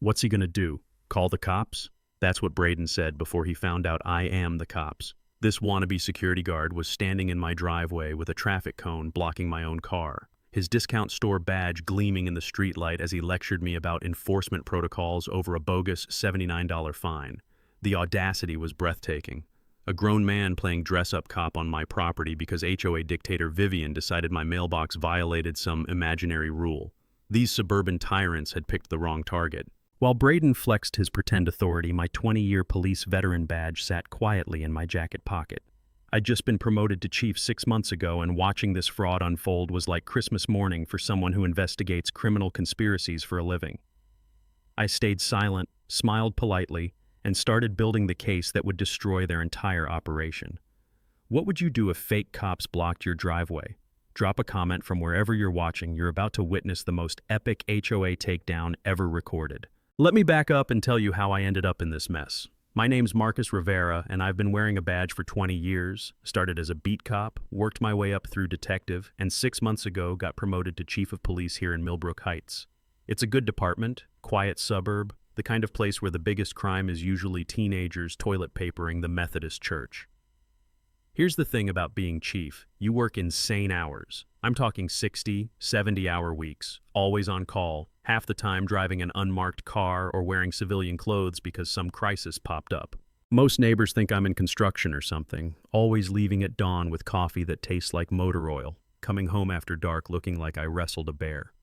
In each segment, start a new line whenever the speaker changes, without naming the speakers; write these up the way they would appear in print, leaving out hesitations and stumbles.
What's he gonna do? Call the cops? That's what Braden said before he found out I am the cops. This wannabe security guard was standing in my driveway with a traffic cone blocking my own car, his discount store badge gleaming in the streetlight as he lectured me about enforcement protocols over a bogus $79 fine. The audacity was breathtaking. A grown man playing dress-up cop on my property because HOA dictator Vivian decided my mailbox violated some imaginary rule. These suburban tyrants had picked the wrong target. While Braden flexed his pretend authority, my 20-year police veteran badge sat quietly in my jacket pocket. I'd just been promoted to chief 6 months ago, and watching this fraud unfold was like Christmas morning for someone who investigates criminal conspiracies for a living. I stayed silent, smiled politely, and started building the case that would destroy their entire operation. What would you do if fake cops blocked your driveway? Drop a comment from wherever you're watching. You're about to witness the most epic HOA takedown ever recorded. Let me back up and tell you how I ended up in this mess. My name's Marcus Rivera, and I've been wearing a badge for 20 years, started as a beat cop, worked my way up through detective, and 6 months ago got promoted to chief of police here in Millbrook Heights. It's a good department, quiet suburb, the kind of place where the biggest crime is usually teenagers toilet papering the Methodist church. Here's the thing about being chief. You work insane hours. I'm talking 60, 70-hour weeks, always on call, half the time driving an unmarked car or wearing civilian clothes because some crisis popped up. Most neighbors think I'm in construction or something, always leaving at dawn with coffee that tastes like motor oil, coming home after dark looking like I wrestled a bear.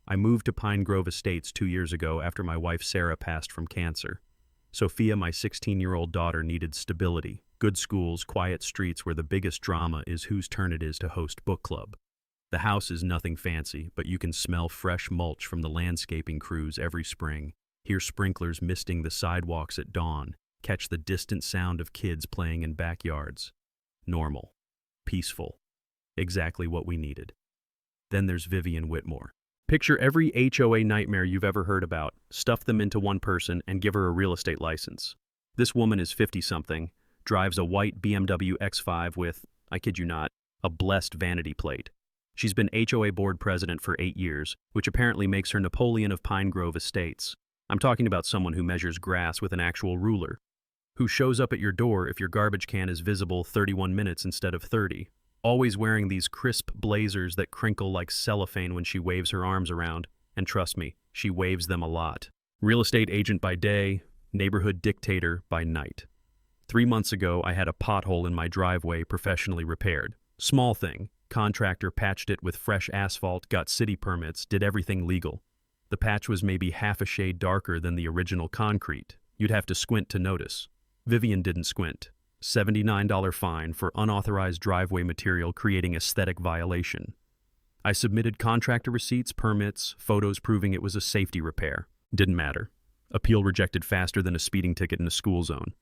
I moved to Pine Grove Estates 2 years ago after my wife Sarah passed from cancer. Sophia, my 16-year-old daughter, needed stability, good schools, quiet streets where the biggest drama is whose turn it is to host book club. The house is nothing fancy, but you can smell fresh mulch from the landscaping crews every spring, hear sprinklers misting the sidewalks at dawn, catch the distant sound of kids playing in backyards. Normal. Peaceful. Exactly what we needed. Then there's Vivian Whitmore. Picture every HOA nightmare you've ever heard about, stuff them into one person, and give her a real estate license. This woman is 50-something, drives a white BMW X5 with, I kid you not, a blessed vanity plate. She's been HOA board president for 8 years, which apparently makes her Napoleon of Pine Grove Estates. I'm talking about someone who measures grass with an actual ruler, who shows up at your door if your garbage can is visible 31 minutes instead of 30. Always wearing these crisp blazers that crinkle like cellophane when she waves her arms around, and trust me, she waves them a lot. Real estate agent by day, neighborhood dictator by night. 3 months ago, I had a pothole in my driveway professionally repaired. Small thing. Contractor patched it with fresh asphalt, got city permits, did everything legal. The patch was maybe half a shade darker than the original concrete. You'd have to squint to notice. Vivian didn't squint. $79 fine for unauthorized driveway material creating aesthetic violation. I submitted contractor receipts, permits, photos proving it was a safety repair. Didn't matter. Appeal rejected faster than a speeding ticket in a school zone.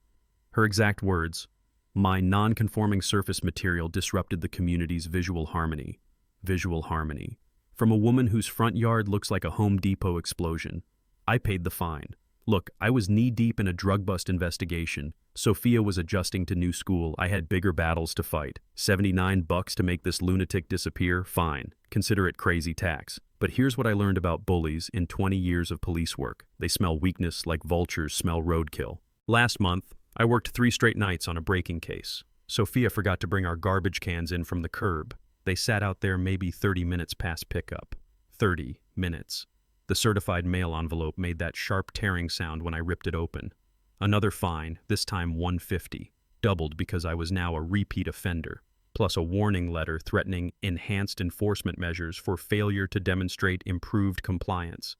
Her exact words, "My non-conforming surface material disrupted the community's visual harmony." Visual harmony. From a woman whose front yard looks like a Home Depot explosion. I paid the fine. Look, I was knee-deep in a drug bust investigation. Sophia was adjusting to new school. I had bigger battles to fight. $79 to make this lunatic disappear? Fine. Consider it crazy tax. But here's what I learned about bullies in 20 years of police work. They smell weakness like vultures smell roadkill. Last month, I worked 3 straight nights on a breaking case. Sophia forgot to bring our garbage cans in from the curb. They sat out there maybe 30 minutes past pickup. 30 minutes. The certified mail envelope made that sharp tearing sound when I ripped it open. Another fine, this time $150, doubled because I was now a repeat offender, plus a warning letter threatening enhanced enforcement measures for failure to demonstrate improved compliance.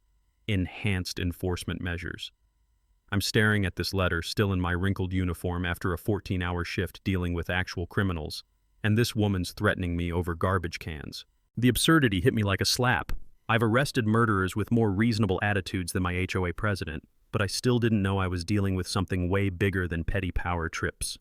Enhanced enforcement measures. I'm staring at this letter, still in my wrinkled uniform after a 14-hour shift dealing with actual criminals, and this woman's threatening me over garbage cans. The absurdity hit me like a slap. I've arrested murderers with more reasonable attitudes than my HOA president, but I still didn't know I was dealing with something way bigger than petty power trips.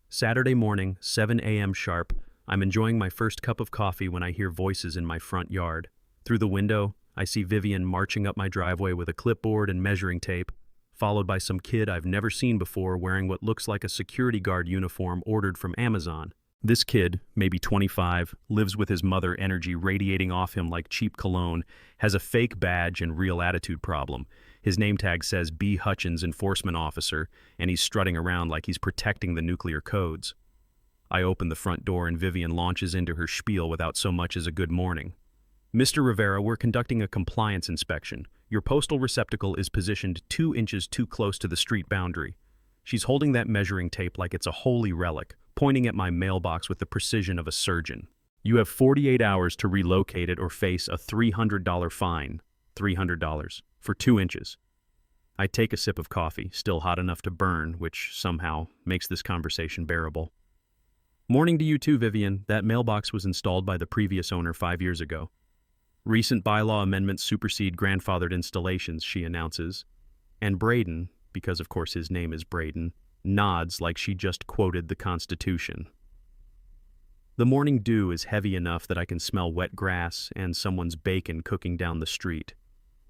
Saturday morning, 7 a.m. sharp, I'm enjoying my first cup of coffee when I hear voices in my front yard. Through the window, I see Vivian marching up my driveway with a clipboard and measuring tape, followed by some kid I've never seen before wearing what looks like a security guard uniform ordered from Amazon. This kid, maybe 25, lives with his mother, energy radiating off him like cheap cologne, has a fake badge and real attitude problem. His name tag says B. Hutchins, Enforcement Officer, and he's strutting around like he's protecting the nuclear codes. I open the front door and Vivian launches into her spiel without so much as a good morning. Mr. Rivera, we're conducting a compliance inspection. Your postal receptacle is positioned 2 inches too close to the street boundary. She's holding that measuring tape like it's a holy relic, pointing at my mailbox with the precision of a surgeon. You have 48 hours to relocate it or face a $300 fine. $300 for 2 inches. I take a sip of coffee, still hot enough to burn, which somehow makes this conversation bearable. Morning to you too, Vivian. That mailbox was installed by the previous owner 5 years ago. Recent bylaw amendments supersede grandfathered installations, she announces. And Braden, because of course his name is Braden, nods like she just quoted the Constitution. The morning dew is heavy enough that I can smell wet grass and someone's bacon cooking down the street,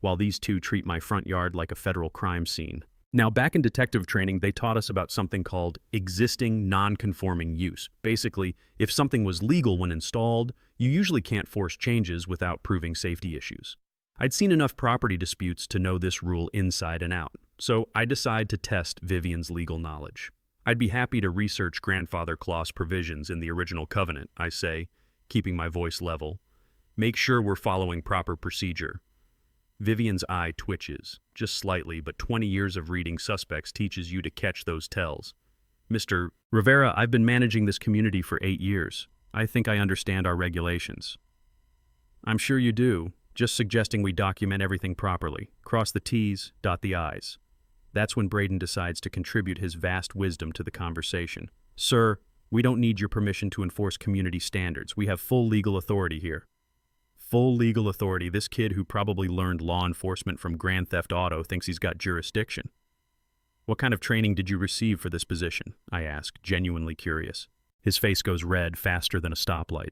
while these two treat my front yard like a federal crime scene. Now, back in detective training, they taught us about something called existing non-conforming use. Basically, if something was legal when installed, you usually can't force changes without proving safety issues. I'd seen enough property disputes to know this rule inside and out, so I decide to test Vivian's legal knowledge. I'd be happy to research grandfather clause provisions in the original covenant, I say, keeping my voice level. Make sure we're following proper procedure. Vivian's eye twitches, just slightly, but 20 years of reading suspects teaches you to catch those tells. Mr. Rivera, I've been managing this community for 8 years. I think I understand our regulations. I'm sure you do, just suggesting we document everything properly. Cross the T's, dot the I's. That's when Braden decides to contribute his vast wisdom to the conversation. Sir, we don't need your permission to enforce community standards. We have full legal authority here. Full legal authority. This kid who probably learned law enforcement from Grand Theft Auto thinks he's got jurisdiction. What kind of training did you receive for this position? I ask, genuinely curious. His face goes red faster than a stoplight.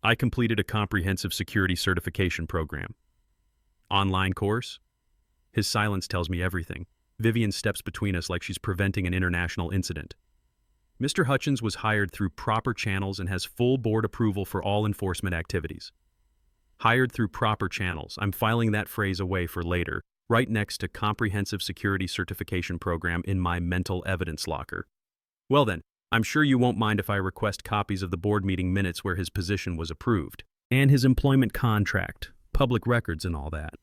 I completed a comprehensive security certification program. Online course? His silence tells me everything. Vivian steps between us like she's preventing an international incident. Mr. Hutchins was hired through proper channels and has full board approval for all enforcement activities. Hired through proper channels. I'm filing that phrase away for later, right next to comprehensive security certification program in my mental evidence locker. Well then, I'm sure you won't mind if I request copies of the board meeting minutes where his position was approved, and his employment contract, public records and all that.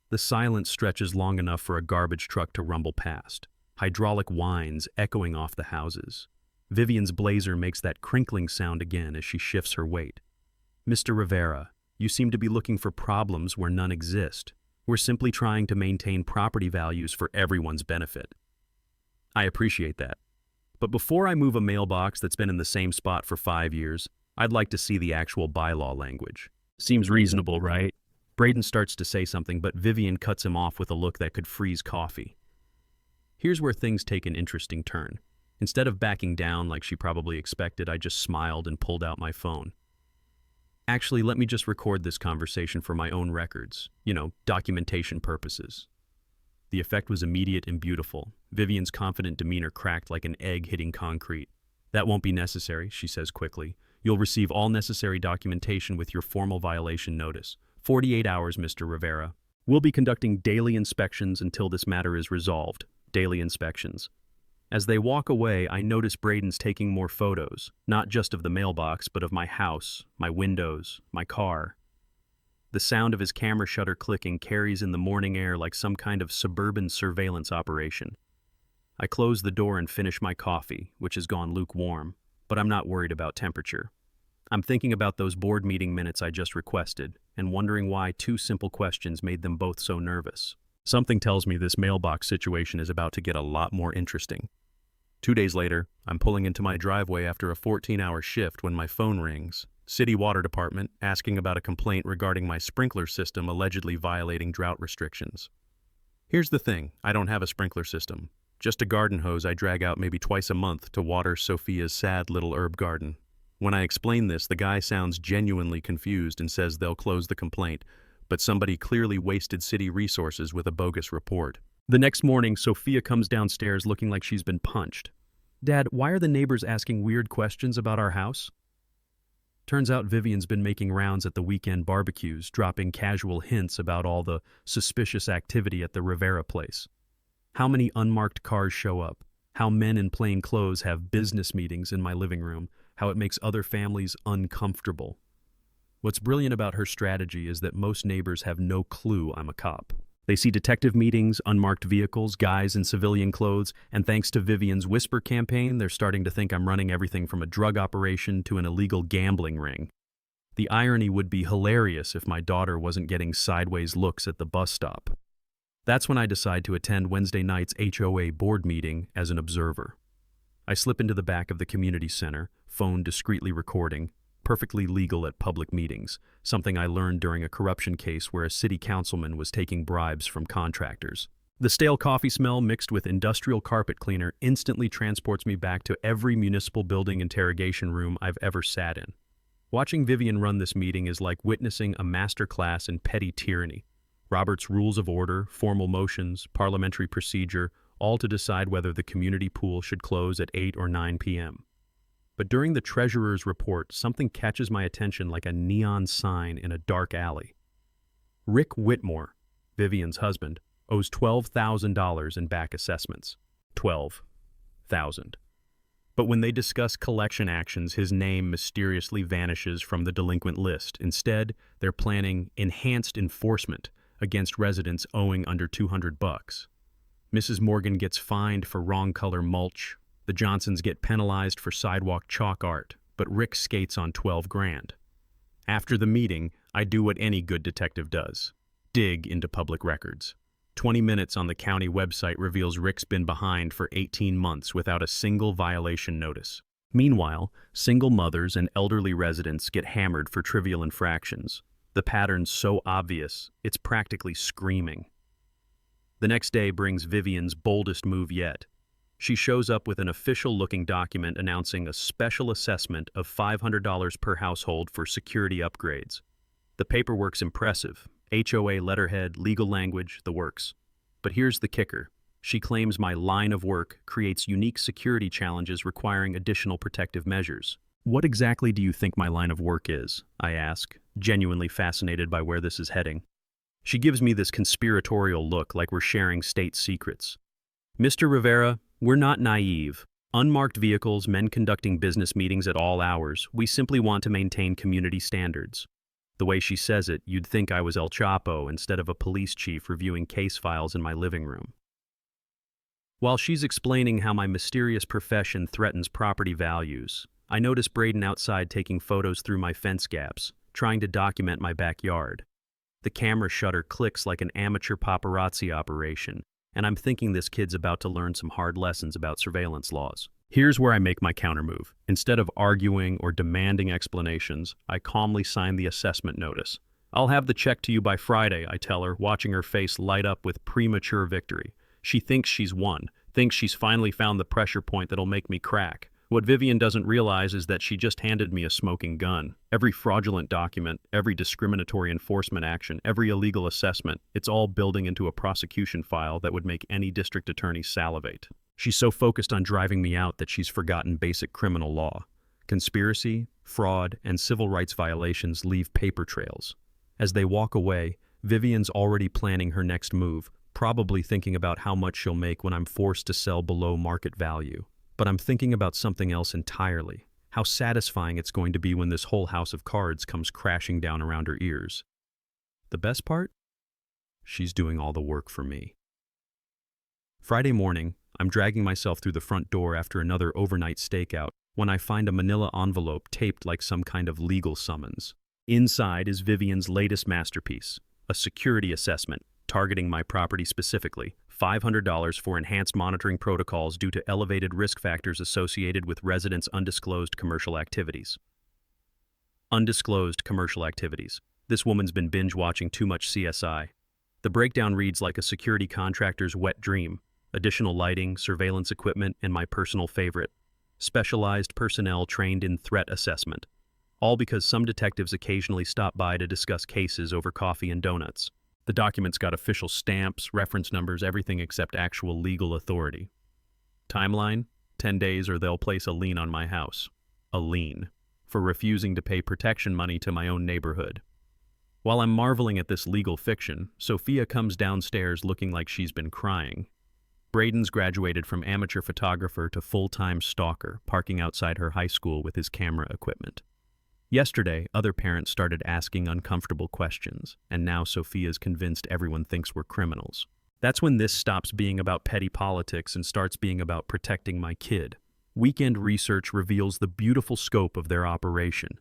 The silence stretches long enough for a garbage truck to rumble past, hydraulic whines echoing off the houses. Vivian's blazer makes that crinkling sound again as she shifts her weight. Mr. Rivera, you seem to be looking for problems where none exist. We're simply trying to maintain property values for everyone's benefit. I appreciate that. But before I move a mailbox that's been in the same spot for 5 years, I'd like to see the actual bylaw language. Seems reasonable, right? Braden starts to say something, but Vivian cuts him off with a look that could freeze coffee. Here's where things take an interesting turn. Instead of backing down like she probably expected, I just smiled and pulled out my phone. Actually, let me just record this conversation for my own records. Documentation purposes. The effect was immediate and beautiful. Vivian's confident demeanor cracked like an egg hitting concrete. That won't be necessary, she says quickly. You'll receive all necessary documentation with your formal violation notice. 48 hours, Mr. Rivera. We'll be conducting daily inspections until this matter is resolved. Daily inspections. As they walk away, I notice Braden's taking more photos, not just of the mailbox, but of my house, my windows, my car. The sound of his camera shutter clicking carries in the morning air like some kind of suburban surveillance operation. I close the door and finish my coffee, which has gone lukewarm, but I'm not worried about temperature. I'm thinking about those board meeting minutes I just requested, and wondering why 2 simple questions made them both so nervous. Something tells me this mailbox situation is about to get a lot more interesting. 2 days later, I'm pulling into my driveway after a 14-hour shift when my phone rings. City Water Department asking about a complaint regarding my sprinkler system allegedly violating drought restrictions. Here's the thing, I don't have a sprinkler system. Just a garden hose I drag out maybe twice a month to water Sophia's sad little herb garden. When I explain this, the guy sounds genuinely confused and says they'll close the complaint, but somebody clearly wasted city resources with a bogus report. The next morning, Sophia comes downstairs looking like she's been punched. Dad, why are the neighbors asking weird questions about our house? Turns out Vivian's been making rounds at the weekend barbecues, dropping casual hints about all the suspicious activity at the Rivera place. How many unmarked cars show up, how men in plain clothes have business meetings in my living room, how it makes other families uncomfortable. What's brilliant about her strategy is that most neighbors have no clue I'm a cop. They see detective meetings, unmarked vehicles, guys in civilian clothes, and thanks to Vivian's whisper campaign, they're starting to think I'm running everything from a drug operation to an illegal gambling ring. The irony would be hilarious if my daughter wasn't getting sideways looks at the bus stop. That's when I decide to attend Wednesday night's HOA board meeting as an observer. I slip into the back of the community center, phone discreetly recording, perfectly legal at public meetings, something I learned during a corruption case where a city councilman was taking bribes from contractors. The stale coffee smell mixed with industrial carpet cleaner instantly transports me back to every municipal building interrogation room I've ever sat in. Watching Vivian run this meeting is like witnessing a masterclass in petty tyranny. Robert's rules of order, formal motions, parliamentary procedure, all to decide whether the community pool should close at 8 or 9 p.m. But during the treasurer's report, something catches my attention like a neon sign in a dark alley. Rick Whitmore, Vivian's husband, owes $12,000 in back assessments. $12,000. But when they discuss collection actions, his name mysteriously vanishes from the delinquent list. Instead, they're planning enhanced enforcement against residents owing under $200. Mrs. Morgan gets fined for wrong color mulch. The Johnsons get penalized for sidewalk chalk art, but Rick skates on 12 grand. After the meeting, I do what any good detective does. Dig into public records. 20 minutes on the county website reveals Rick's been behind for 18 months without a single violation notice. Meanwhile, single mothers and elderly residents get hammered for trivial infractions. The pattern's so obvious, it's practically screaming. The next day brings Vivian's boldest move yet. She shows up with an official-looking document announcing a special assessment of $500 per household for security upgrades. The paperwork's impressive. HOA letterhead, legal language, the works. But here's the kicker. She claims my line of work creates unique security challenges requiring additional protective measures. What exactly do you think my line of work is? I ask, genuinely fascinated by where this is heading. She gives me this conspiratorial look like we're sharing state secrets. Mr. Rivera, we're not naive. Unmarked vehicles, men conducting business meetings at all hours. We simply want to maintain community standards. The way she says it, you'd think I was El Chapo instead of a police chief reviewing case files in my living room. While she's explaining how my mysterious profession threatens property values, I notice Braden outside taking photos through my fence gaps, trying to document my backyard. The camera shutter clicks like an amateur paparazzi operation, and I'm thinking this kid's about to learn some hard lessons about surveillance laws. Here's where I make my countermove. Instead of arguing or demanding explanations, I calmly sign the assessment notice. I'll have the check to you by Friday, I tell her, watching her face light up with premature victory. She thinks she's won, thinks she's finally found the pressure point that'll make me crack. What Vivian doesn't realize is that she just handed me a smoking gun. Every fraudulent document, every discriminatory enforcement action, every illegal assessment, it's all building into a prosecution file that would make any district attorney salivate. She's so focused on driving me out that she's forgotten basic criminal law. Conspiracy, fraud, and civil rights violations leave paper trails. As they walk away, Vivian's already planning her next move, probably thinking about how much she'll make when I'm forced to sell below market value. But I'm thinking about something else entirely. How satisfying it's going to be when this whole house of cards comes crashing down around her ears. The best part? She's doing all the work for me. Friday morning, I'm dragging myself through the front door after another overnight stakeout when I find a manila envelope taped like some kind of legal summons. Inside is Vivian's latest masterpiece, a security assessment targeting my property specifically, $500 for enhanced monitoring protocols due to elevated risk factors associated with residents' undisclosed commercial activities. Undisclosed commercial activities. This woman's been binge-watching too much CSI. The breakdown reads like a security contractor's wet dream. Additional lighting, surveillance equipment, and my personal favorite, specialized personnel trained in threat assessment. All because some detectives occasionally stop by to discuss cases over coffee and donuts. The document's got official stamps, reference numbers, everything except actual legal authority. Timeline: 10 days or they'll place a lien on my house. A lien. for refusing to pay protection money to my own neighborhood. While I'm marveling at this legal fiction, Sophia comes downstairs looking like she's been crying. Braden's graduated from amateur photographer to full-time stalker, parking outside her high school with his camera equipment. Yesterday, other parents started asking uncomfortable questions, and now Sophia's convinced everyone thinks we're criminals. That's when this stops being about petty politics and starts being about protecting my kid. Weekend research reveals the beautiful scope of their operation.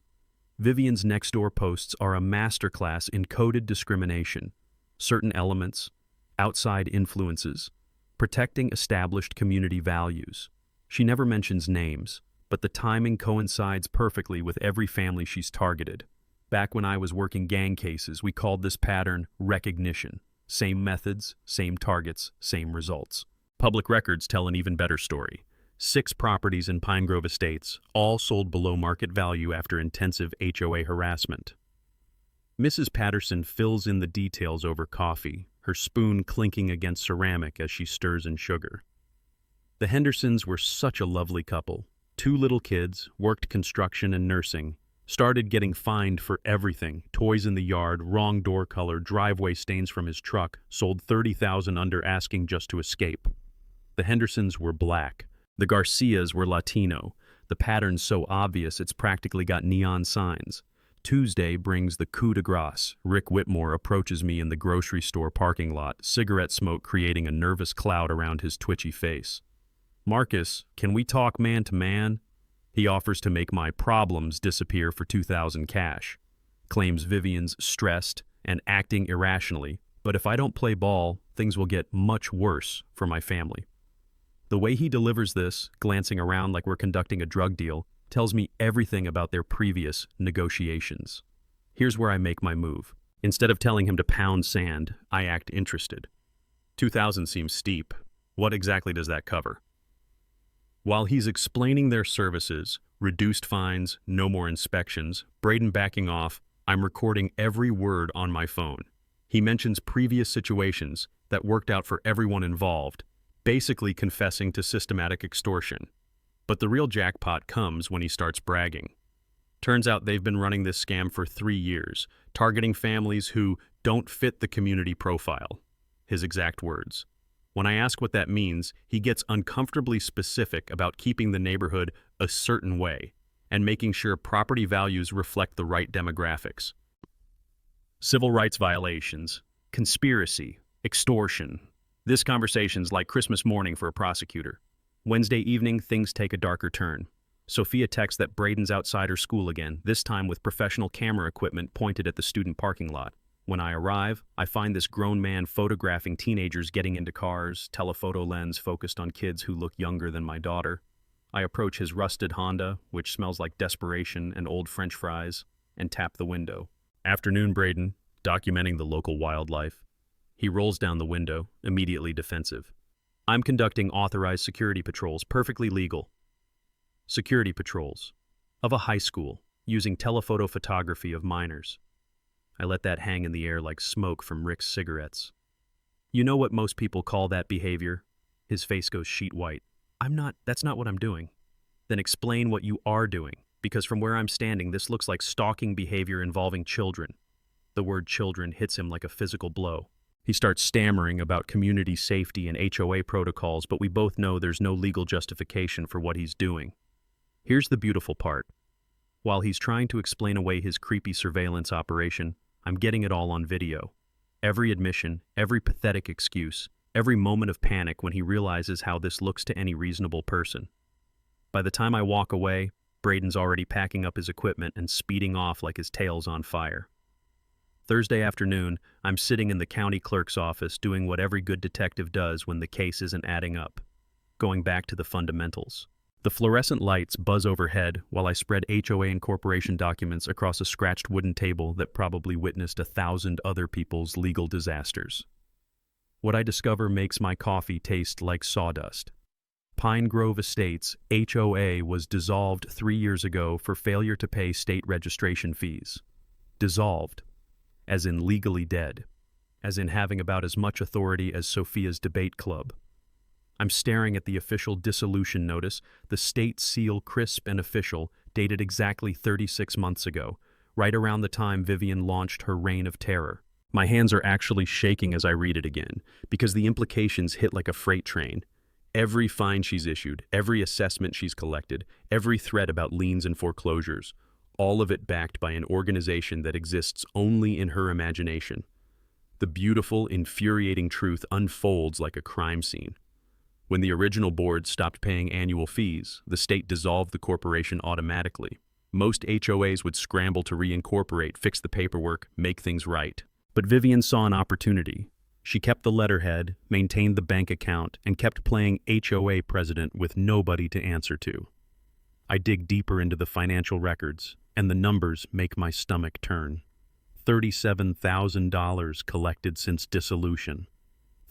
Vivian's next-door posts are a masterclass in coded discrimination, certain elements, outside influences, protecting established community values. She never mentions names, but the timing coincides perfectly with every family she's targeted. Back when I was working gang cases, we called this pattern recognition. Same methods, same targets, same results. Public records tell an even better story. 6 properties in Pine Grove Estates, all sold below market value after intensive HOA harassment. Mrs. Patterson fills in the details over coffee, her spoon clinking against ceramic as she stirs in sugar. The Hendersons were such a lovely couple. 2 little kids, worked construction and nursing, started getting fined for everything: toys in the yard, wrong door color, driveway stains from his truck, sold $30,000 under asking just to escape. The Hendersons were black. The Garcias were Latino. The pattern's so obvious it's practically got neon signs. Tuesday brings the coup de grace. Rick Whitmore approaches me in the grocery store parking lot, cigarette smoke creating a nervous cloud around his twitchy face. "Marcus, can we talk man to man?" He offers to make my problems disappear for $2,000 cash. Claims Vivian's stressed and acting irrationally, but if I don't play ball, things will get much worse for my family. The way he delivers this, glancing around like we're conducting a drug deal, tells me everything about their previous negotiations. Here's where I make my move. Instead of telling him to pound sand, I act interested. 2,000 seems steep. What exactly does that cover? While he's explaining their services, reduced fines, no more inspections, Braden backing off, I'm recording every word on my phone. He mentions previous situations that worked out for everyone involved, basically confessing to systematic extortion. But the real jackpot comes when he starts bragging. Turns out they've been running this scam for 3 years, targeting families who don't fit the community profile. His exact words. When I ask what that means, he gets uncomfortably specific about keeping the neighborhood a certain way and making sure property values reflect the right demographics. Civil rights violations, conspiracy, extortion. This conversation's like Christmas morning for a prosecutor. Wednesday evening, things take a darker turn. Sophia texts that Braden's outside her school again, this time with professional camera equipment pointed at the student parking lot. When I arrive, I find this grown man photographing teenagers getting into cars, telephoto lens focused on kids who look younger than my daughter. I approach his rusted Honda, which smells like desperation and old French fries, and tap the window. "Afternoon, Braden," documenting the local wildlife. He rolls down the window, immediately defensive. "I'm conducting authorized security patrols, perfectly legal." Security patrols. Of a high school, using telephoto photography of minors. I let that hang in the air like smoke from Rick's cigarettes. "You know what most people call that behavior?" His face goes sheet white. That's not what I'm doing." "Then explain what you are doing, because from where I'm standing, this looks like stalking behavior involving children." The word children hits him like a physical blow. He starts stammering about community safety and HOA protocols, but we both know there's no legal justification for what he's doing. Here's the beautiful part. While he's trying to explain away his creepy surveillance operation, I'm getting it all on video. Every admission, every pathetic excuse, every moment of panic when he realizes how this looks to any reasonable person. By the time I walk away, Braden's already packing up his equipment and speeding off like his tail's on fire. Thursday afternoon, I'm sitting in the county clerk's office doing what every good detective does when the case isn't adding up. Going back to the fundamentals. The fluorescent lights buzz overhead while I spread HOA incorporation documents across a scratched wooden table that probably witnessed 1,000 other people's legal disasters. What I discover makes my coffee taste like sawdust. Pine Grove Estates HOA was dissolved 3 years ago for failure to pay state registration fees. Dissolved. As in legally dead. As in having about as much authority as Sophia's debate club. I'm staring at the official dissolution notice, the state seal crisp and official, dated exactly 36 months ago, right around the time Vivian launched her reign of terror. My hands are actually shaking as I read it again, because the implications hit like a freight train. Every fine she's issued, every assessment she's collected, every threat about liens and foreclosures, all of it backed by an organization that exists only in her imagination. The beautiful, infuriating truth unfolds like a crime scene. When the original board stopped paying annual fees, the state dissolved the corporation automatically. Most HOAs would scramble to reincorporate, fix the paperwork, make things right. But Vivian saw an opportunity. She kept the letterhead, maintained the bank account, and kept playing HOA president with nobody to answer to. I dig deeper into the financial records, and the numbers make my stomach turn. $37,000 collected since dissolution.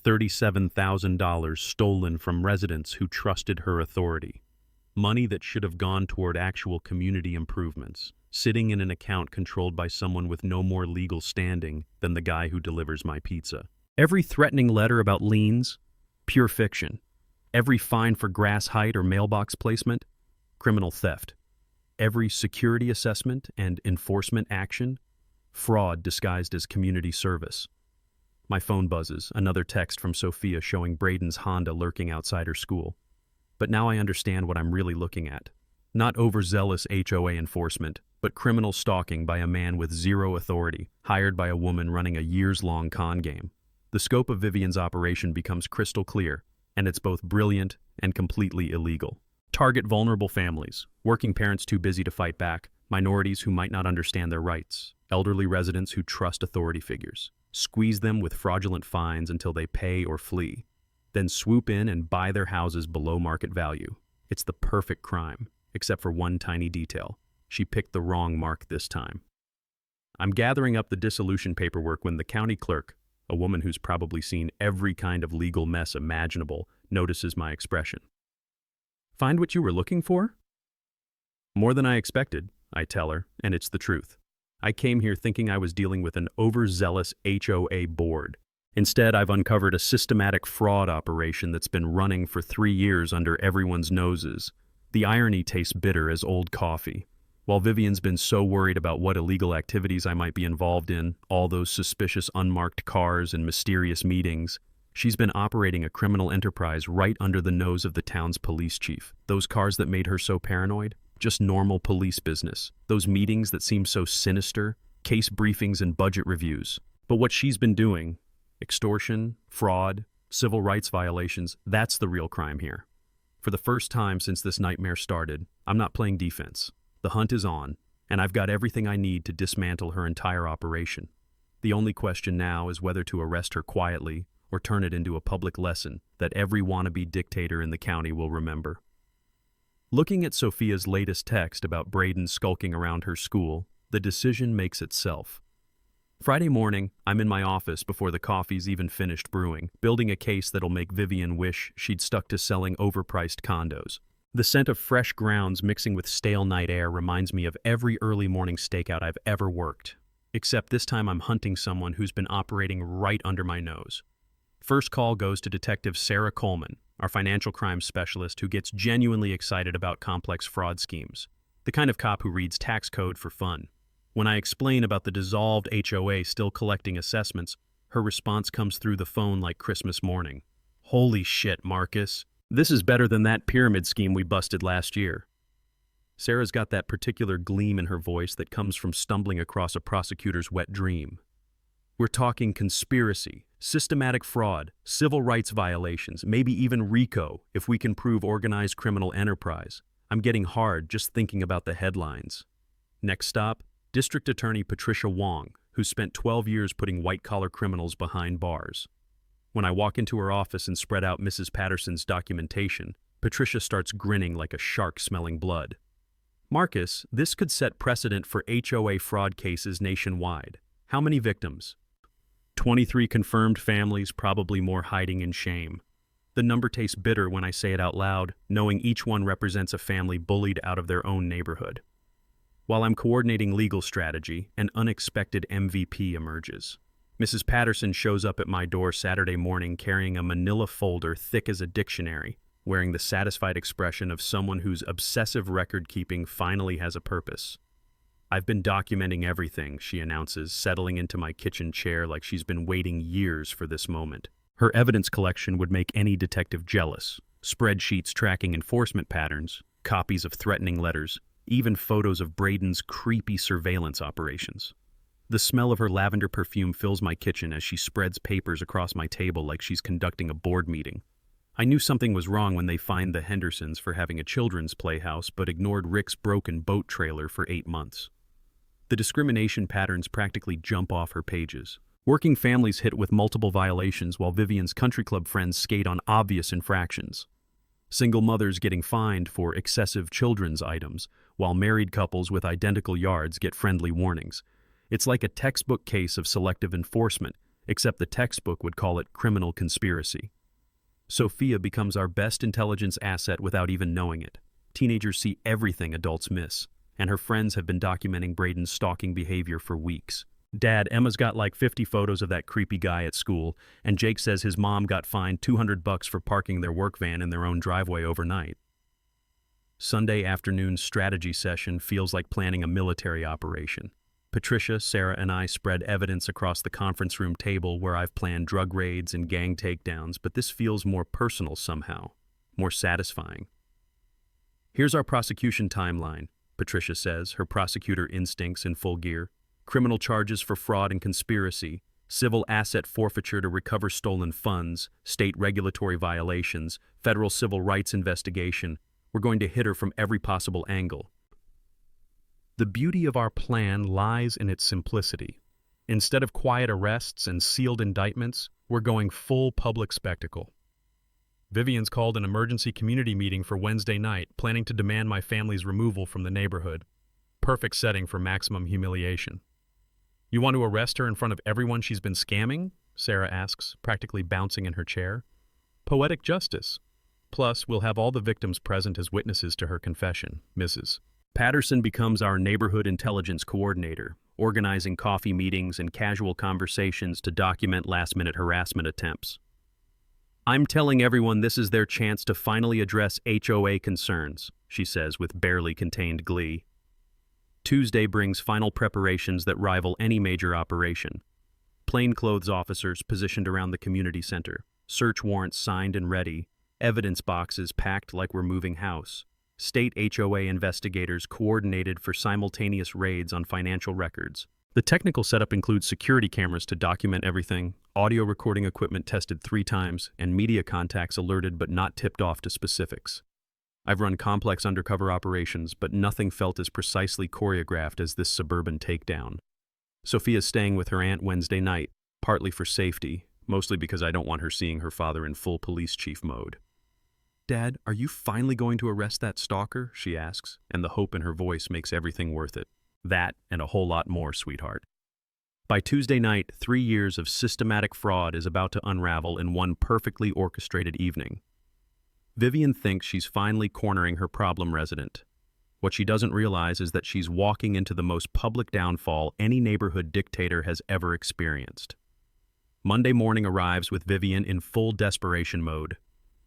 $37,000 stolen from residents who trusted her authority. Money that should have gone toward actual community improvements, sitting in an account controlled by someone with no more legal standing than the guy who delivers my pizza. Every threatening letter about liens, pure fiction. Every fine for grass height or mailbox placement, criminal theft. Every security assessment and enforcement action, fraud disguised as community service. My phone buzzes, another text from Sophia showing Braden's Honda lurking outside her school. But now I understand what I'm really looking at. Not overzealous HOA enforcement, but criminal stalking by a man with zero authority, hired by a woman running a years-long con game. The scope of Vivian's operation becomes crystal clear, and it's both brilliant and completely illegal. Target vulnerable families, working parents too busy to fight back, minorities who might not understand their rights, elderly residents who trust authority figures. Squeeze them with fraudulent fines until they pay or flee. Then swoop in and buy their houses below market value. It's the perfect crime, except for one tiny detail. She picked the wrong mark this time. I'm gathering up the dissolution paperwork when the county clerk, a woman who's probably seen every kind of legal mess imaginable, notices my expression. Find what you were looking for? More than I expected, I tell her, and it's the truth. I came here thinking I was dealing with an overzealous HOA board. Instead, I've uncovered a systematic fraud operation that's been running for 3 years under everyone's noses. The irony tastes bitter as old coffee. While Vivian's been so worried about what illegal activities I might be involved in, all those suspicious unmarked cars and mysterious meetings, she's been operating a criminal enterprise right under the nose of the town's police chief. Those cars that made her so paranoid? Just normal police business. Those meetings that seem so sinister, case briefings and budget reviews. But what she's been doing, extortion, fraud, civil rights violations, that's the real crime here. For the first time since this nightmare started, I'm not playing defense. The hunt is on, and I've got everything I need to dismantle her entire operation. The only question now is whether to arrest her quietly or turn it into a public lesson that every wannabe dictator in the county will remember. Looking at Sophia's latest text about Braden skulking around her school, the decision makes itself. Friday morning, I'm in my office before the coffee's even finished brewing, building a case that'll make Vivian wish she'd stuck to selling overpriced condos. The scent of fresh grounds mixing with stale night air reminds me of every early morning stakeout I've ever worked. Except this time I'm hunting someone who's been operating right under my nose. First call goes to Detective Sarah Coleman, our financial crimes specialist who gets genuinely excited about complex fraud schemes. The kind of cop who reads tax code for fun. When I explain about the dissolved HOA still collecting assessments, her response comes through the phone like Christmas morning. Holy shit, Marcus. This is better than that pyramid scheme we busted last year. Sarah's got that particular gleam in her voice that comes from stumbling across a prosecutor's wet dream. We're talking conspiracy, systematic fraud, civil rights violations, maybe even RICO if we can prove organized criminal enterprise. I'm getting hard just thinking about the headlines. Next stop, District Attorney Patricia Wong, who spent 12 years putting white-collar criminals behind bars. When I walk into her office and spread out Mrs. Patterson's documentation, Patricia starts grinning like a shark smelling blood. Marcus, this could set precedent for HOA fraud cases nationwide. How many victims? 23 confirmed families, probably more hiding in shame. The number tastes bitter when I say it out loud, knowing each one represents a family bullied out of their own neighborhood. While I'm coordinating legal strategy, an unexpected MVP emerges. Mrs. Patterson shows up at my door Saturday morning carrying a manila folder thick as a dictionary, wearing the satisfied expression of someone whose obsessive record-keeping finally has a purpose. "I've been documenting everything," she announces, settling into my kitchen chair like she's been waiting years for this moment. Her evidence collection would make any detective jealous. Spreadsheets tracking enforcement patterns, copies of threatening letters, even photos of Braden's creepy surveillance operations. The smell of her lavender perfume fills my kitchen as she spreads papers across my table like she's conducting a board meeting. I knew something was wrong when they fined the Hendersons for having a children's playhouse but ignored Rick's broken boat trailer for 8 months. The discrimination patterns practically jump off her pages. Working families hit with multiple violations while Vivian's country club friends skate on obvious infractions. Single mothers getting fined for excessive children's items, while married couples with identical yards get friendly warnings. It's like a textbook case of selective enforcement, except the textbook would call it criminal conspiracy. Sophia becomes our best intelligence asset without even knowing it. Teenagers see everything adults miss, and her friends have been documenting Braden's stalking behavior for weeks. "Dad, Emma's got like 50 photos of that creepy guy at school, and Jake says his mom got fined $200 for parking their work van in their own driveway overnight." Sunday afternoon strategy session feels like planning a military operation. Patricia, Sarah, and I spread evidence across the conference room table where I've planned drug raids and gang takedowns, but this feels more personal somehow, more satisfying. "Here's our prosecution timeline," Patricia says, her prosecutor instincts in full gear. "Criminal charges for fraud and conspiracy, civil asset forfeiture to recover stolen funds, state regulatory violations, federal civil rights investigation. We're going to hit her from every possible angle." The beauty of our plan lies in its simplicity. Instead of quiet arrests and sealed indictments, we're going full public spectacle. Vivian's called an emergency community meeting for Wednesday night, planning to demand my family's removal from the neighborhood. Perfect setting for maximum humiliation. "You want to arrest her in front of everyone she's been scamming?" Sarah asks, practically bouncing in her chair. "Poetic justice. Plus, we'll have all the victims present as witnesses to her confession, Mrs. Patterson becomes our neighborhood intelligence coordinator, organizing coffee meetings and casual conversations to document last-minute harassment attempts. "I'm telling everyone this is their chance to finally address HOA concerns," she says with barely contained glee. Tuesday brings final preparations that rival any major operation. Plainclothes officers positioned around the community center, search warrants signed and ready, evidence boxes packed like we're moving house. State HOA investigators coordinated for simultaneous raids on financial records. The technical setup includes security cameras to document everything, audio recording equipment tested 3 times, and media contacts alerted but not tipped off to specifics. I've run complex undercover operations, but nothing felt as precisely choreographed as this suburban takedown. Sophia's staying with her aunt Wednesday night, partly for safety, mostly because I don't want her seeing her father in full police chief mode. "Dad, are you finally going to arrest that stalker?" she asks, and the hope in her voice makes everything worth it. That and a whole lot more, sweetheart. By Tuesday night, 3 years of systematic fraud is about to unravel in one perfectly orchestrated evening. Vivian thinks she's finally cornering her problem resident. What she doesn't realize is that she's walking into the most public downfall any neighborhood dictator has ever experienced. Monday morning arrives with Vivian in full desperation mode.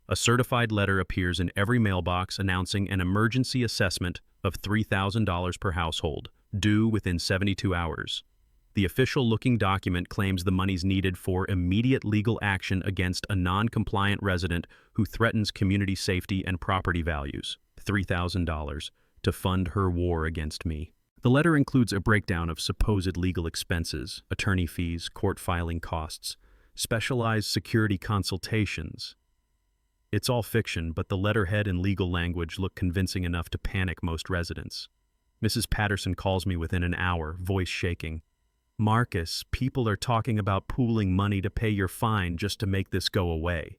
A certified letter appears in every mailbox announcing an emergency assessment of $3,000 per household, due within 72 hours. The official-looking document claims the money's needed for immediate legal action against a non-compliant resident who threatens community safety and property values, $3,000, to fund her war against me. The letter includes a breakdown of supposed legal expenses, attorney fees, court filing costs, specialized security consultations. It's all fiction, but the letterhead and legal language look convincing enough to panic most residents. Mrs. Patterson calls me within an hour, voice shaking. "Marcus, people are talking about pooling money to pay your fine just to make this go away."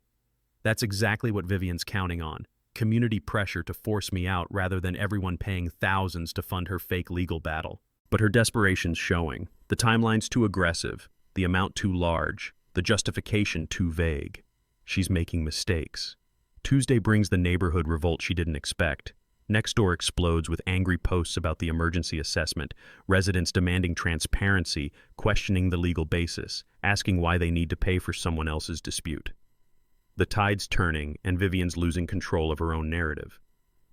That's exactly what Vivian's counting on. Community pressure to force me out rather than everyone paying thousands to fund her fake legal battle. But her desperation's showing. The timeline's too aggressive, the amount too large, the justification too vague. She's making mistakes. Tuesday brings the neighborhood revolt she didn't expect. Nextdoor explodes with angry posts about the emergency assessment, residents demanding transparency, questioning the legal basis, asking why they need to pay for someone else's dispute. The tide's turning, and Vivian's losing control of her own narrative.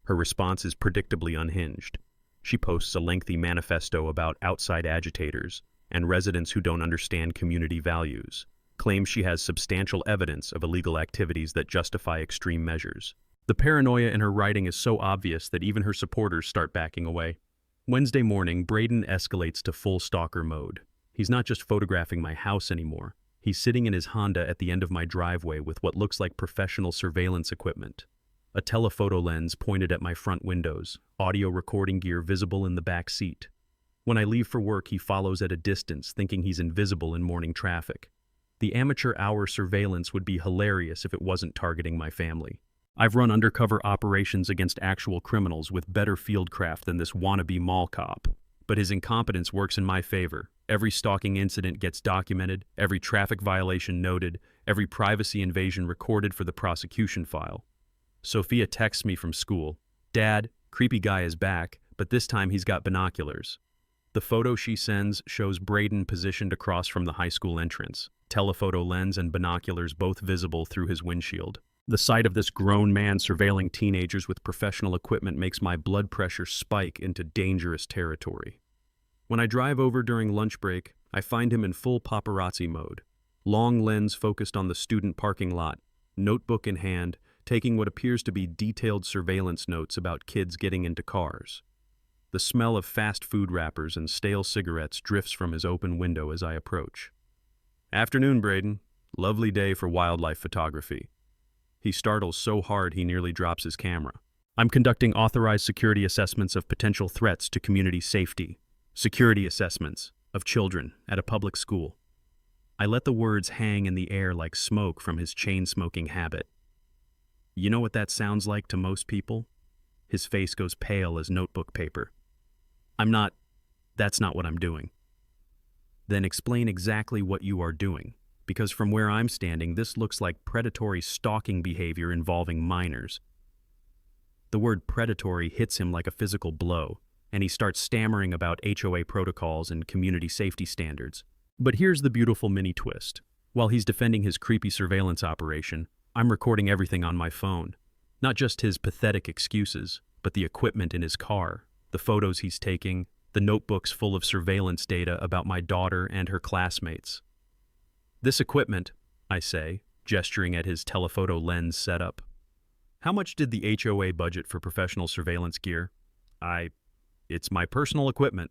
Her response is predictably unhinged. She posts a lengthy manifesto about outside agitators and residents who don't understand community values, claims she has substantial evidence of illegal activities that justify extreme measures. The paranoia in her writing is so obvious that even her supporters start backing away. Wednesday morning, Braden escalates to full stalker mode. He's not just photographing my house anymore. He's sitting in his Honda at the end of my driveway with what looks like professional surveillance equipment. A telephoto lens pointed at my front windows, audio recording gear visible in the back seat. When I leave for work, he follows at a distance, thinking he's invisible in morning traffic. The amateur hour surveillance would be hilarious if it wasn't targeting my family. I've run undercover operations against actual criminals with better fieldcraft than this wannabe mall cop. But his incompetence works in my favor. Every stalking incident gets documented, every traffic violation noted, every privacy invasion recorded for the prosecution file. Sophia texts me from school. "Dad, creepy guy is back, but this time he's got binoculars." The photo she sends shows Braden positioned across from the high school entrance, telephoto lens and binoculars both visible through his windshield. The sight of this grown man surveilling teenagers with professional equipment makes my blood pressure spike into dangerous territory. When I drive over during lunch break, I find him in full paparazzi mode. Long lens focused on the student parking lot, notebook in hand, taking what appears to be detailed surveillance notes about kids getting into cars. The smell of fast food wrappers and stale cigarettes drifts from his open window as I approach. "Afternoon, Braden. Lovely day for wildlife photography." He startles so hard he nearly drops his camera. "I'm conducting authorized security assessments of potential threats to community safety. Security assessments of children at a public school." I let the words hang in the air like smoke from his chain-smoking habit. You know what that sounds like to most people? His face goes pale as notebook paper. That's not what I'm doing." "Then explain exactly what you are doing. Because from where I'm standing, this looks like predatory stalking behavior involving minors." The word predatory hits him like a physical blow, and he starts stammering about HOA protocols and community safety standards. But here's the beautiful mini twist. While he's defending his creepy surveillance operation, I'm recording everything on my phone. Not just his pathetic excuses, but the equipment in his car, the photos he's taking, the notebooks full of surveillance data about my daughter and her classmates. "This equipment," I say, gesturing at his telephoto lens setup. "How much did the HOA budget for professional surveillance gear?" It's my personal equipment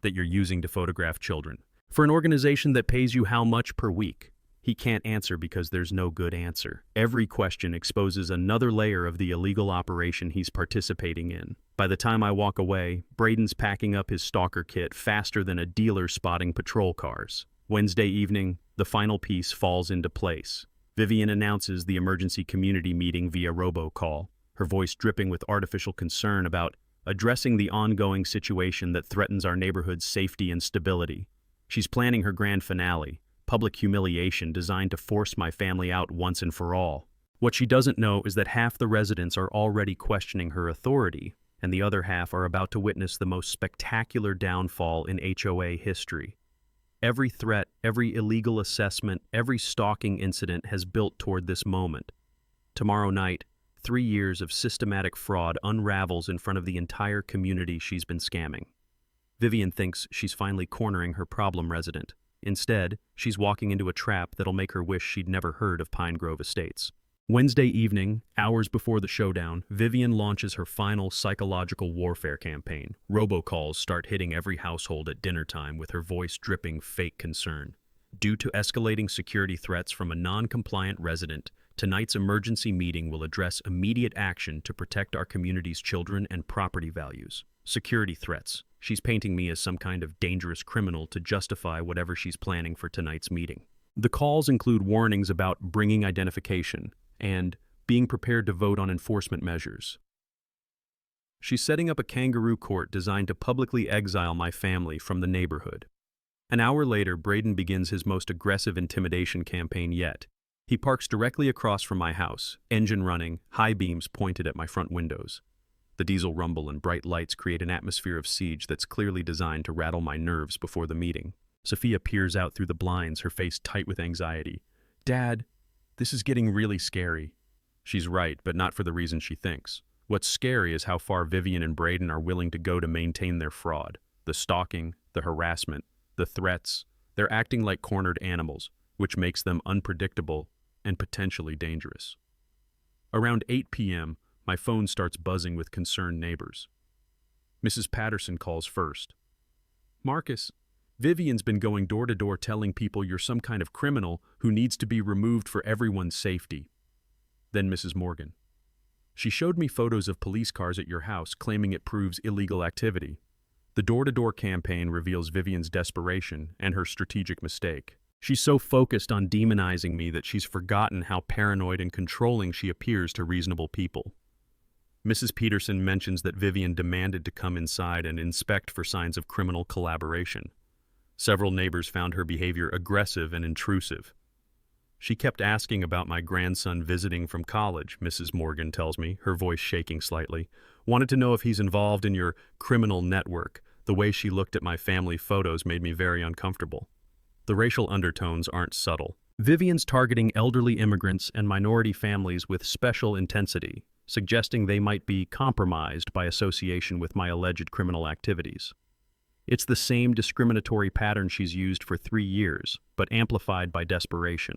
that you're using to photograph children. For an organization that pays you how much per week?" He can't answer because there's no good answer. Every question exposes another layer of the illegal operation he's participating in. By the time I walk away, Braden's packing up his stalker kit faster than a dealer spotting patrol cars. Wednesday evening, the final piece falls into place. Vivian announces the emergency community meeting via robocall, her voice dripping with artificial concern about addressing the ongoing situation that threatens our neighborhood's safety and stability. She's planning her grand finale, public humiliation designed to force my family out once and for all. What she doesn't know is that half the residents are already questioning her authority, and the other half are about to witness the most spectacular downfall in HOA history. Every threat, every illegal assessment, every stalking incident has built toward this moment. Tomorrow night, 3 years of systematic fraud unravels in front of the entire community she's been scamming. Vivian thinks she's finally cornering her problem resident. Instead, she's walking into a trap that'll make her wish she'd never heard of Pine Grove Estates. Wednesday evening, hours before the showdown, Vivian launches her final psychological warfare campaign. Robocalls start hitting every household at dinner time with her voice dripping fake concern. Due to escalating security threats from a non-compliant resident, tonight's emergency meeting will address immediate action to protect our community's children and property values. Security threats. She's painting me as some kind of dangerous criminal to justify whatever she's planning for tonight's meeting. The calls include warnings about bringing identification and being prepared to vote on enforcement measures. She's setting up a kangaroo court designed to publicly exile my family from the neighborhood. An hour later, Braden begins his most aggressive intimidation campaign yet. He parks directly across from my house, engine running, high beams pointed at my front windows. The diesel rumble and bright lights create an atmosphere of siege that's clearly designed to rattle my nerves before the meeting. Sophia peers out through the blinds, her face tight with anxiety. "Dad, This is getting really scary. She's right, but not for the reason she thinks. What's scary is how far Vivian and Braden are willing to go to maintain their fraud. The stalking, the harassment, the threats. They're acting like cornered animals, which makes them unpredictable and potentially dangerous. Around 8 p.m., my phone starts buzzing with concerned neighbors. Mrs. Patterson calls first. Marcus, Vivian's been going door to door telling people you're some kind of criminal who needs to be removed for everyone's safety. Then Mrs. Morgan. She showed me photos of police cars at your house claiming it proves illegal activity. The door-to-door campaign reveals Vivian's desperation and her strategic mistake. She's so focused on demonizing me that she's forgotten how paranoid and controlling she appears to reasonable people. Mrs. Peterson mentions that Vivian demanded to come inside and inspect for signs of criminal collaboration. Several neighbors found her behavior aggressive and intrusive. She kept asking about my grandson visiting from college, Mrs. Morgan tells me, her voice shaking slightly. Wanted to know if he's involved in your criminal network. The way she looked at my family photos made me very uncomfortable. The racial undertones aren't subtle. Vivian's targeting elderly immigrants and minority families with special intensity, suggesting they might be compromised by association with my alleged criminal activities. It's the same discriminatory pattern she's used for 3 years, but amplified by desperation.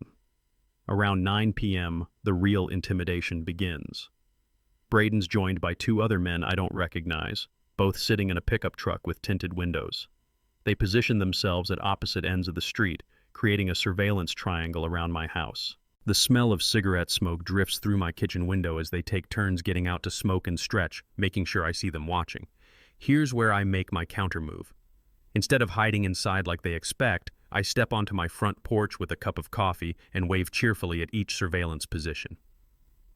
Around 9 p.m., the real intimidation begins. Braden's joined by 2 other men I don't recognize, both sitting in a pickup truck with tinted windows. They position themselves at opposite ends of the street, creating a surveillance triangle around my house. The smell of cigarette smoke drifts through my kitchen window as they take turns getting out to smoke and stretch, making sure I see them watching. Here's where I make my countermove. Instead of hiding inside like they expect, I step onto my front porch with a cup of coffee and wave cheerfully at each surveillance position.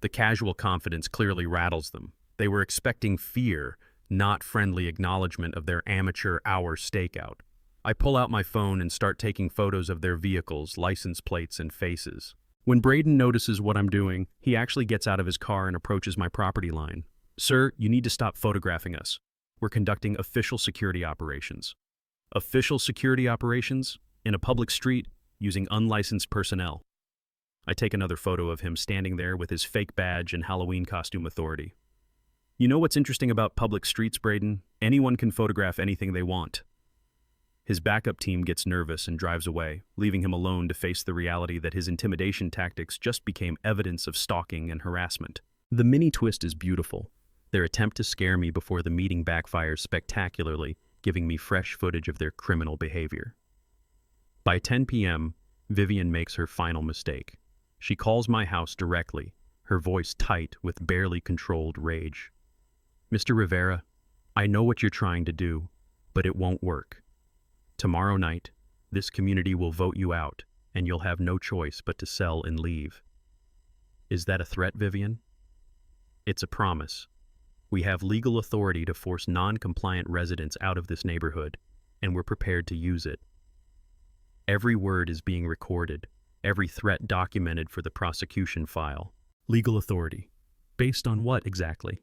The casual confidence clearly rattles them. They were expecting fear, not friendly acknowledgement of their amateur hour stakeout. I pull out my phone and start taking photos of their vehicles, license plates, and faces. When Braden notices what I'm doing, he actually gets out of his car and approaches my property line. Sir, you need to stop photographing us. We're conducting official security operations. Official security operations? In a public street, using unlicensed personnel. I take another photo of him standing there with his fake badge and Halloween costume authority. You know what's interesting about public streets, Braden? Anyone can photograph anything they want. His backup team gets nervous and drives away, leaving him alone to face the reality that his intimidation tactics just became evidence of stalking and harassment. The mini twist is beautiful. Their attempt to scare me before the meeting backfires spectacularly, giving me fresh footage of their criminal behavior. By 10 p.m., Vivian makes her final mistake. She calls my house directly, her voice tight with barely controlled rage. Mr. Rivera, I know what you're trying to do, but it won't work. Tomorrow night, this community will vote you out, and you'll have no choice but to sell and leave. Is that a threat, Vivian? It's a promise. We have legal authority to force non-compliant residents out of this neighborhood, and we're prepared to use it. Every word is being recorded, every threat documented for the prosecution file. Legal authority. Based on what exactly?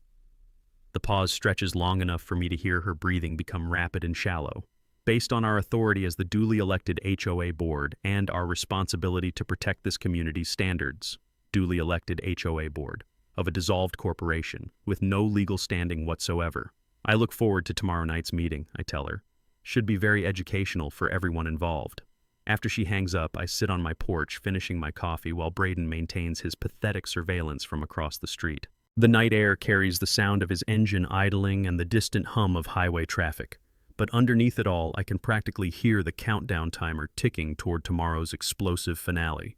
The pause stretches long enough for me to hear her breathing become rapid and shallow. Based on our authority as the duly elected HOA board and our responsibility to protect this community's standards, duly elected HOA board, of a dissolved corporation with no legal standing whatsoever. I look forward to tomorrow night's meeting, I tell her. Should be very educational for everyone involved. After she hangs up, I sit on my porch finishing my coffee while Braden maintains his pathetic surveillance from across the street. The night air carries the sound of his engine idling and the distant hum of highway traffic. But underneath it all, I can practically hear the countdown timer ticking toward tomorrow's explosive finale.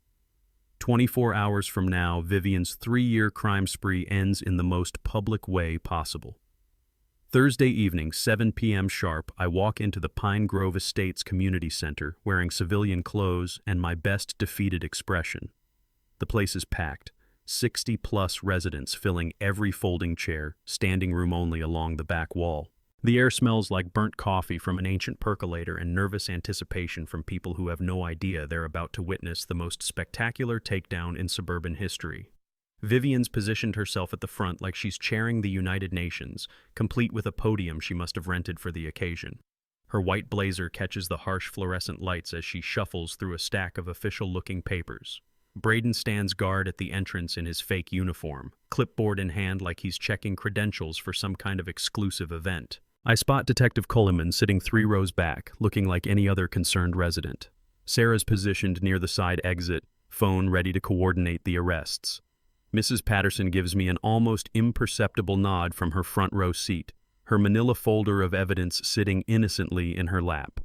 24 hours from now, Vivian's 3-year crime spree ends in the most public way possible. Thursday evening, 7 p.m. sharp, I walk into the Pine Grove Estates Community Center wearing civilian clothes and my best defeated expression. The place is packed, 60-plus residents filling every folding chair, standing room only along the back wall. The air smells like burnt coffee from an ancient percolator and nervous anticipation from people who have no idea they're about to witness the most spectacular takedown in suburban history. Vivian's positioned herself at the front like she's chairing the United Nations, complete with a podium she must have rented for the occasion. Her white blazer catches the harsh fluorescent lights as she shuffles through a stack of official-looking papers. Braden stands guard at the entrance in his fake uniform, clipboard in hand like he's checking credentials for some kind of exclusive event. I spot Detective Coleman sitting 3 rows back, looking like any other concerned resident. Sarah's positioned near the side exit, phone ready to coordinate the arrests. Mrs. Patterson gives me an almost imperceptible nod from her front row seat, her manila folder of evidence sitting innocently in her lap.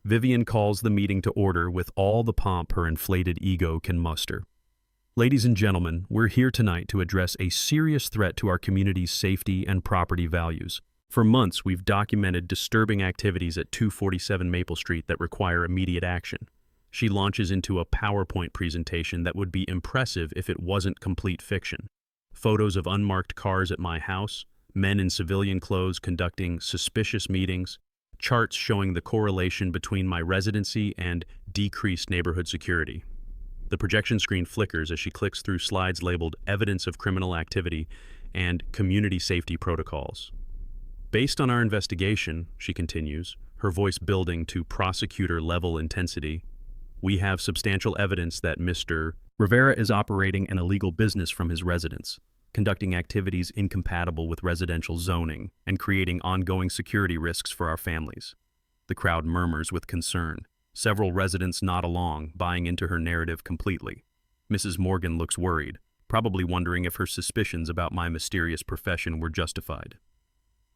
Vivian calls the meeting to order with all the pomp her inflated ego can muster. Ladies and gentlemen, we're here tonight to address a serious threat to our community's safety and property values. For months, we've documented disturbing activities at 247 Maple Street that require immediate action. She launches into a PowerPoint presentation that would be impressive if it wasn't complete fiction. Photos of unmarked cars at my house, men in civilian clothes conducting suspicious meetings, charts showing the correlation between my residency and decreased neighborhood security. The projection screen flickers as she clicks through slides labeled Evidence of Criminal Activity and Community Safety Protocols. Based on our investigation, she continues, her voice building to prosecutor-level intensity, we have substantial evidence that Mr. Rivera is operating an illegal business from his residence, conducting activities incompatible with residential zoning, and creating ongoing security risks for our families. The crowd murmurs with concern. Several residents nod along, buying into her narrative completely. Mrs. Morgan looks worried, probably wondering if her suspicions about my mysterious profession were justified.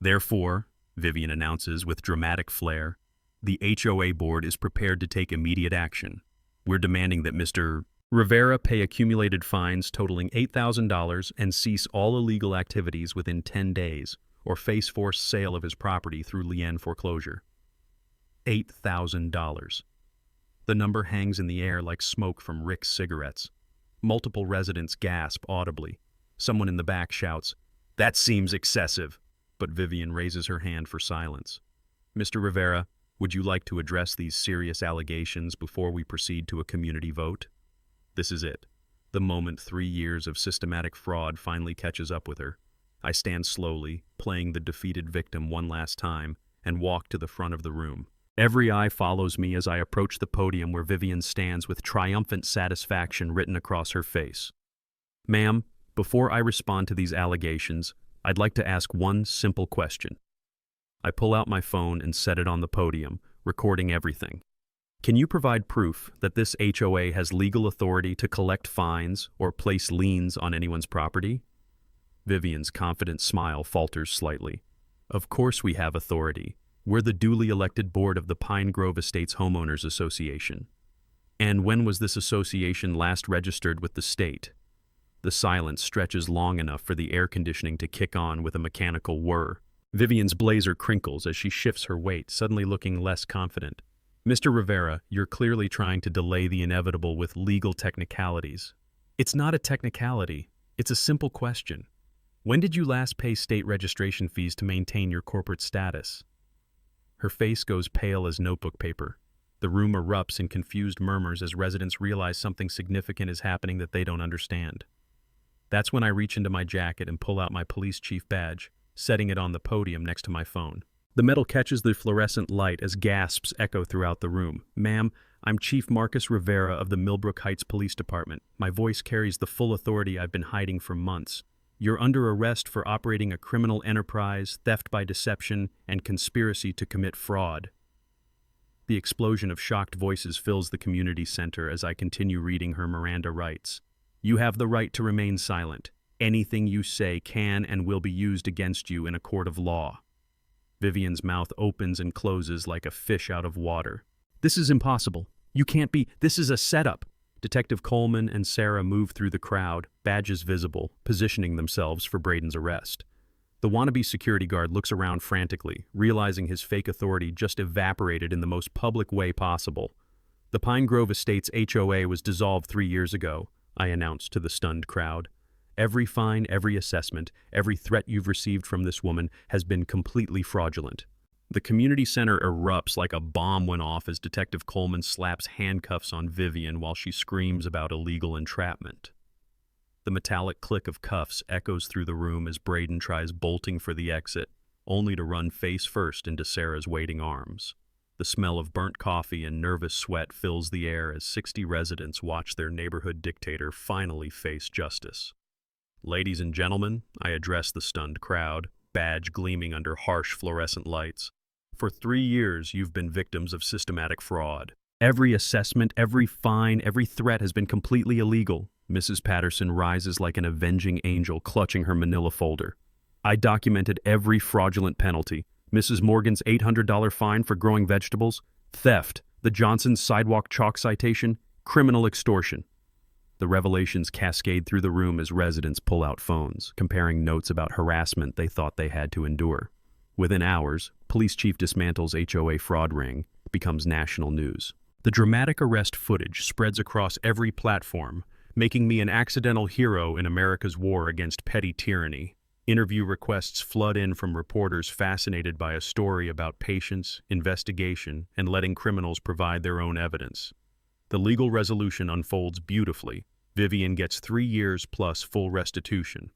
Therefore, Vivian announces with dramatic flair, the HOA board is prepared to take immediate action. We're demanding that Mr. Rivera pay accumulated fines totaling $8,000 and cease all illegal activities within 10 days, or face forced sale of his property through lien foreclosure. $8,000. The number hangs in the air like smoke from Rick's cigarettes. Multiple residents gasp audibly. Someone in the back shouts, "That seems excessive," but Vivian raises her hand for silence. Mr. Rivera, would you like to address these serious allegations before we proceed to a community vote? This is it. The moment 3 years of systematic fraud finally catches up with her. I stand slowly, playing the defeated victim one last time, and walk to the front of the room. Every eye follows me as I approach the podium where Vivian stands with triumphant satisfaction written across her face. Ma'am, before I respond to these allegations, I'd like to ask one simple question. I pull out my phone and set it on the podium, recording everything. Can you provide proof that this HOA has legal authority to collect fines or place liens on anyone's property? Vivian's confident smile falters slightly. Of course we have authority. We're the duly elected board of the Pine Grove Estates Homeowners Association. And when was this association last registered with the state? The silence stretches long enough for the air conditioning to kick on with a mechanical whir. Vivian's blazer crinkles as she shifts her weight, suddenly looking less confident. Mr. Rivera, you're clearly trying to delay the inevitable with legal technicalities. It's not a technicality. It's a simple question. When did you last pay state registration fees to maintain your corporate status? Her face goes pale as notebook paper. The room erupts in confused murmurs as residents realize something significant is happening that they don't understand. That's when I reach into my jacket and pull out my police chief badge, setting it on the podium next to my phone. The metal catches the fluorescent light as gasps echo throughout the room. Ma'am, I'm Chief Marcus Rivera of the Millbrook Heights Police Department. My voice carries the full authority I've been hiding for months. You're under arrest for operating a criminal enterprise, theft by deception, and conspiracy to commit fraud. The explosion of shocked voices fills the community center as I continue reading her Miranda rights. You have the right to remain silent. Anything you say can and will be used against you in a court of law. Vivian's mouth opens and closes like a fish out of water. This is impossible. You can't be. This is a setup. Detective Coleman and Sarah move through the crowd, badges visible, positioning themselves for Braden's arrest. The wannabe security guard looks around frantically, realizing his fake authority just evaporated in the most public way possible. The Pine Grove Estates HOA was dissolved 3 years ago, I announced to the stunned crowd. Every fine, every assessment, every threat you've received from this woman has been completely fraudulent. The community center erupts like a bomb went off as Detective Coleman slaps handcuffs on Vivian while she screams about illegal entrapment. The metallic click of cuffs echoes through the room as Braden tries bolting for the exit, only to run face first into Sarah's waiting arms. The smell of burnt coffee and nervous sweat fills the air as 60 residents watch their neighborhood dictator finally face justice. Ladies and gentlemen, I address the stunned crowd, badge gleaming under harsh fluorescent lights. For 3 years, you've been victims of systematic fraud. Every assessment, every fine, every threat has been completely illegal. Mrs. Patterson rises like an avenging angel, clutching her manila folder. I documented every fraudulent penalty. Mrs. Morgan's $800 fine for growing vegetables, theft, the Johnson sidewalk chalk citation, criminal extortion. The revelations cascade through the room as residents pull out phones, comparing notes about harassment they thought they had to endure. Within hours, police chief dismantles HOA fraud ring, becomes national news. The dramatic arrest footage spreads across every platform, making me an accidental hero in America's war against petty tyranny. Interview requests flood in from reporters fascinated by a story about patience, investigation, and letting criminals provide their own evidence. The legal resolution unfolds beautifully. Vivian gets 3 years plus full restitution.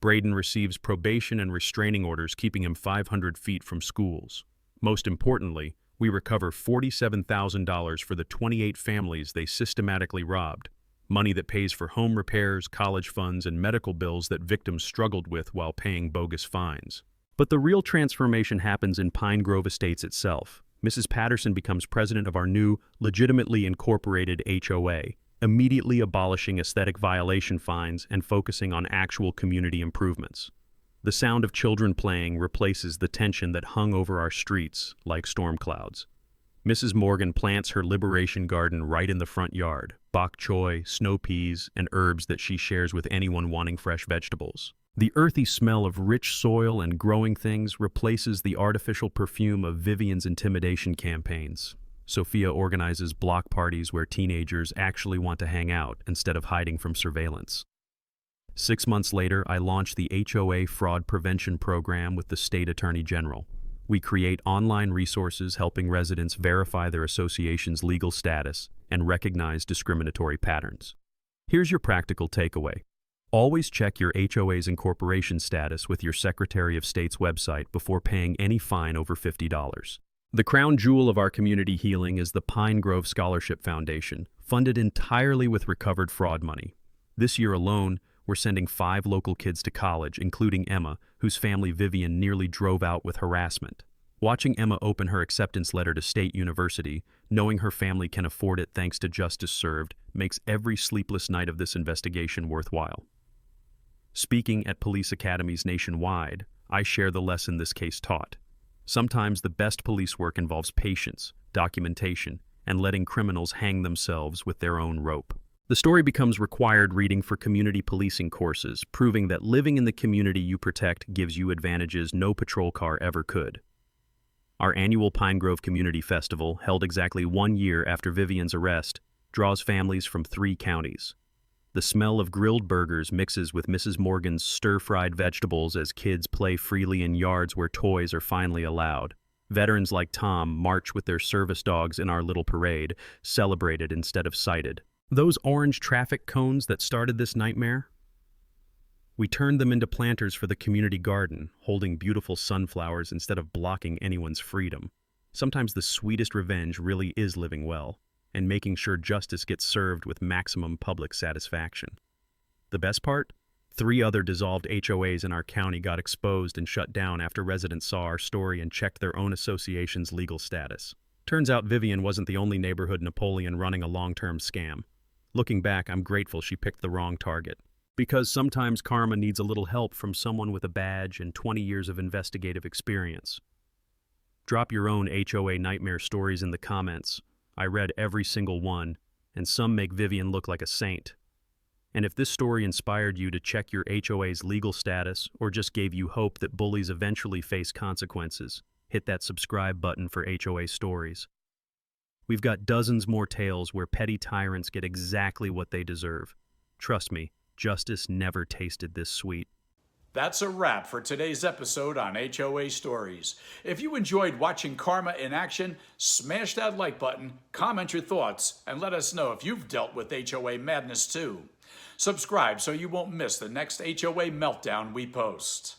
Braden receives probation and restraining orders keeping him 500 feet from schools. Most importantly, we recover $47,000 for the 28 families they systematically robbed, money that pays for home repairs, college funds, and medical bills that victims struggled with while paying bogus fines. But the real transformation happens in Pine Grove Estates itself. Mrs. Patterson becomes president of our new, legitimately incorporated HOA, immediately abolishing aesthetic violation fines and focusing on actual community improvements. The sound of children playing replaces the tension that hung over our streets like storm clouds. Mrs. Morgan plants her liberation garden right in the front yard, bok choy, snow peas, and herbs that she shares with anyone wanting fresh vegetables. The earthy smell of rich soil and growing things replaces the artificial perfume of Vivian's intimidation campaigns. Sophia organizes block parties where teenagers actually want to hang out instead of hiding from surveillance. 6 months later, I launched the HOA Fraud Prevention Program with the State Attorney General. We create online resources helping residents verify their association's legal status and recognize discriminatory patterns. Here's your practical takeaway. Always check your HOA's incorporation status with your Secretary of State's website before paying any fine over $50. The crown jewel of our community healing is the Pine Grove Scholarship Foundation, funded entirely with recovered fraud money. This year alone, we're sending 5 local kids to college, including Emma, whose family Vivian nearly drove out with harassment. Watching Emma open her acceptance letter to State University, knowing her family can afford it thanks to justice served, makes every sleepless night of this investigation worthwhile. Speaking at police academies nationwide, I share the lesson this case taught. Sometimes the best police work involves patience, documentation, and letting criminals hang themselves with their own rope. The story becomes required reading for community policing courses, proving that living in the community you protect gives you advantages no patrol car ever could. Our annual Pine Grove Community Festival, held exactly 1 year after Vivian's arrest, draws families from 3 counties. The smell of grilled burgers mixes with Mrs. Morgan's stir-fried vegetables as kids play freely in yards where toys are finally allowed. Veterans like Tom march with their service dogs in our little parade, celebrated instead of cited. Those orange traffic cones that started this nightmare? We turned them into planters for the community garden, holding beautiful sunflowers instead of blocking anyone's freedom. Sometimes the sweetest revenge really is living well, and making sure justice gets served with maximum public satisfaction. The best part? 3 other dissolved HOAs in our county got exposed and shut down after residents saw our story and checked their own association's legal status. Turns out Vivian wasn't the only neighborhood Napoleon running a long-term scam. Looking back, I'm grateful she picked the wrong target. Because sometimes karma needs a little help from someone with a badge and 20 years of investigative experience. Drop your own HOA nightmare stories in the comments. I read every single one, and some make Vivian look like a saint. And if this story inspired you to check your HOA's legal status or just gave you hope that bullies eventually face consequences, hit that subscribe button for HOA stories. We've got dozens more tales where petty tyrants get exactly what they deserve. Trust me, justice never tasted this sweet.
That's a wrap for today's episode on HOA Stories. If you enjoyed watching Karma in action, smash that like button, comment your thoughts, and let us know if you've dealt with HOA madness too. Subscribe so you won't miss the next HOA meltdown we post.